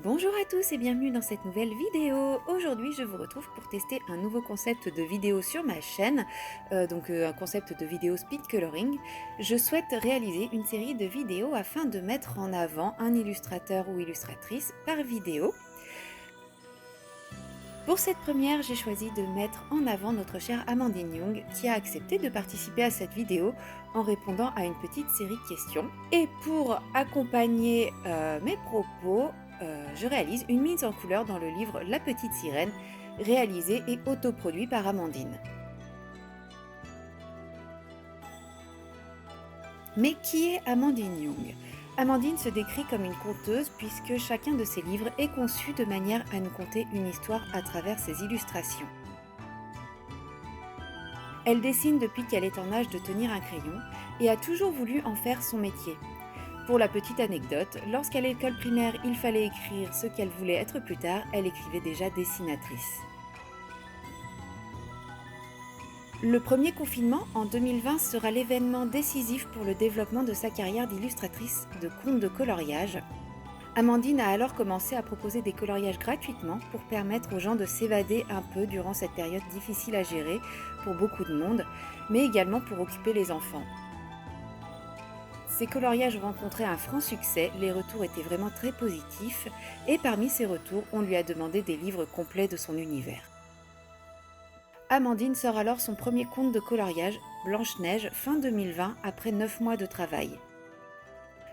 Bonjour à tous et bienvenue dans cette nouvelle vidéo. Aujourd'hui, je vous retrouve pour tester un nouveau concept de vidéo sur ma chaîne, un concept de vidéo speed coloring. Je souhaite réaliser une série de vidéos afin de mettre en avant un illustrateur ou illustratrice par vidéo. Pour cette première, j'ai choisi de mettre en avant notre chère Amandine Young qui a accepté de participer à cette vidéo en répondant à une petite série de questions. Et pour accompagner mes propos, je réalise une mise en couleur dans le livre La Petite Sirène, réalisé et autoproduit par Amandine. Mais qui est Amandine Young? Amandine se décrit comme une conteuse puisque chacun de ses livres est conçu de manière à nous conter une histoire à travers ses illustrations. Elle dessine depuis qu'elle est en âge de tenir un crayon et a toujours voulu en faire son métier. Pour la petite anecdote, lorsqu'à l'école primaire il fallait écrire ce qu'elle voulait être plus tard, elle écrivait déjà dessinatrice. Le premier confinement, en 2020, sera l'événement décisif pour le développement de sa carrière d'illustratrice de contes de coloriage. Amandine a alors commencé à proposer des coloriages gratuitement pour permettre aux gens de s'évader un peu durant cette période difficile à gérer pour beaucoup de monde, mais également pour occuper les enfants. Ces coloriages rencontraient un franc succès, les retours étaient vraiment très positifs, et parmi ces retours, on lui a demandé des livres complets de son univers. Amandine sort alors son premier conte de coloriage, Blanche-Neige, fin 2020, après 9 mois de travail.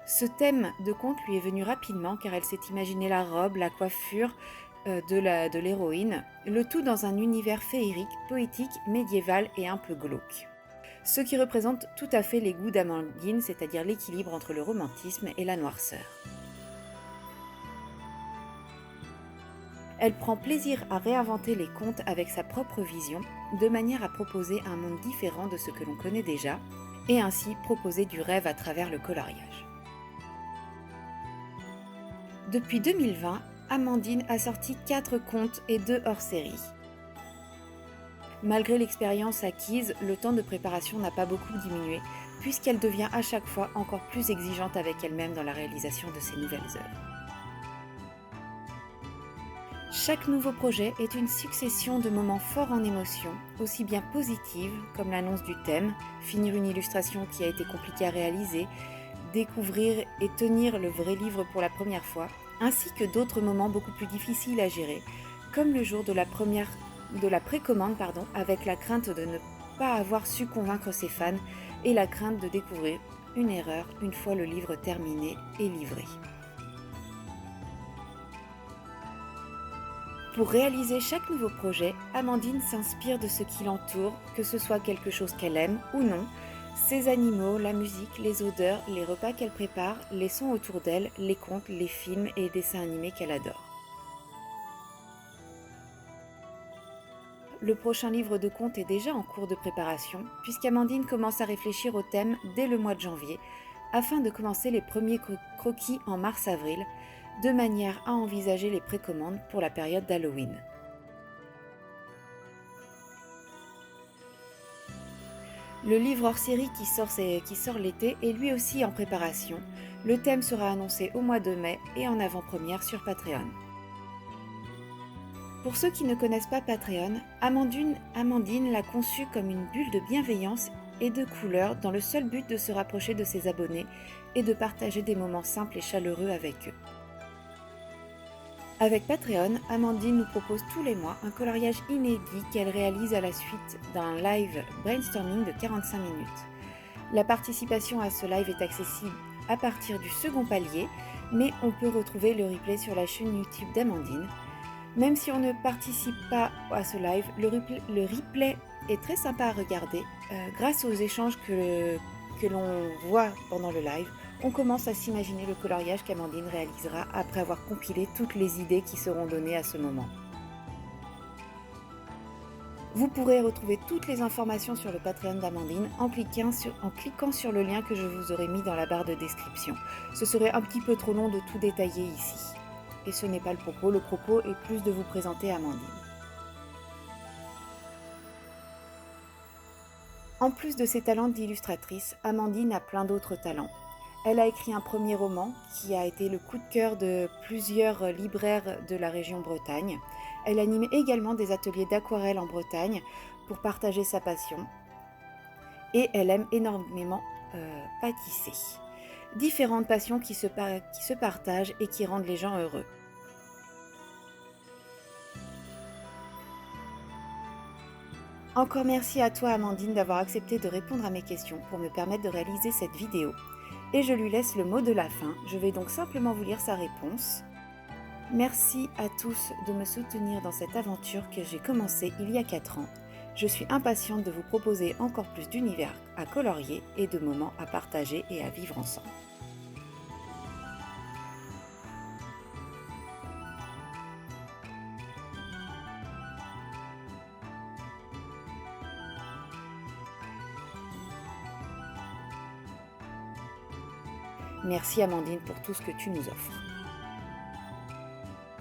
Ce thème de conte lui est venu rapidement car elle s'est imaginé la robe, la coiffure de l'héroïne, le tout dans un univers féerique, poétique, médiéval et un peu glauque. Ce qui représente tout à fait les goûts d'Amandine, c'est-à-dire l'équilibre entre le romantisme et la noirceur. Elle prend plaisir à réinventer les contes avec sa propre vision, de manière à proposer un monde différent de ce que l'on connaît déjà, et ainsi proposer du rêve à travers le coloriage. Depuis 2020, Amandine a sorti 4 contes et 2 hors-série. Malgré l'expérience acquise, le temps de préparation n'a pas beaucoup diminué, puisqu'elle devient à chaque fois encore plus exigeante avec elle-même dans la réalisation de ses nouvelles œuvres. Chaque nouveau projet est une succession de moments forts en émotion, aussi bien positives comme l'annonce du thème, finir une illustration qui a été compliquée à réaliser, découvrir et tenir le vrai livre pour la première fois, ainsi que d'autres moments beaucoup plus difficiles à gérer, comme le jour de la précommande avec la crainte de ne pas avoir su convaincre ses fans et la crainte de découvrir une erreur une fois le livre terminé et livré. Pour réaliser chaque nouveau projet, Amandine s'inspire de ce qui l'entoure, que ce soit quelque chose qu'elle aime ou non, ses animaux, la musique, les odeurs, les repas qu'elle prépare, les sons autour d'elle, les contes, les films et les dessins animés qu'elle adore. Le prochain livre de contes est déjà en cours de préparation, puisqu'Amandine commence à réfléchir au thème dès le mois de janvier, afin de commencer les premiers croquis en mars-avril, de manière à envisager les précommandes pour la période d'Halloween. Le livre hors série qui sort l'été est lui aussi en préparation. Le thème sera annoncé au mois de mai et en avant-première sur Patreon. Pour ceux qui ne connaissent pas Patreon, Amandine l'a conçu comme une bulle de bienveillance et de couleur dans le seul but de se rapprocher de ses abonnés et de partager des moments simples et chaleureux avec eux. Avec Patreon, Amandine nous propose tous les mois un coloriage inédit qu'elle réalise à la suite d'un live brainstorming de 45 minutes. La participation à ce live est accessible à partir du second palier, mais on peut retrouver le replay sur la chaîne YouTube d'Amandine. Même si on ne participe pas à ce live, le replay est très sympa à regarder. Grâce aux échanges que l'on voit pendant le live, on commence à s'imaginer le coloriage qu'Amandine réalisera après avoir compilé toutes les idées qui seront données à ce moment. Vous pourrez retrouver toutes les informations sur le Patreon d'Amandine en cliquant sur le lien que je vous aurai mis dans la barre de description. Ce serait un petit peu trop long de tout détailler ici. Et ce n'est pas le propos est plus de vous présenter Amandine. En plus de ses talents d'illustratrice, Amandine a plein d'autres talents. Elle a écrit un premier roman qui a été le coup de cœur de plusieurs libraires de la région Bretagne. Elle anime également des ateliers d'aquarelle en Bretagne pour partager sa passion. Et elle aime énormément pâtisser. Différentes passions qui se partagent et qui rendent les gens heureux. Encore merci à toi Amandine d'avoir accepté de répondre à mes questions pour me permettre de réaliser cette vidéo. Et je lui laisse le mot de la fin. Je vais donc simplement vous lire sa réponse. Merci à tous de me soutenir dans cette aventure que j'ai commencée il y a 4 ans. Je suis impatiente de vous proposer encore plus d'univers à colorier et de moments à partager et à vivre ensemble. Merci Amandine pour tout ce que tu nous offres.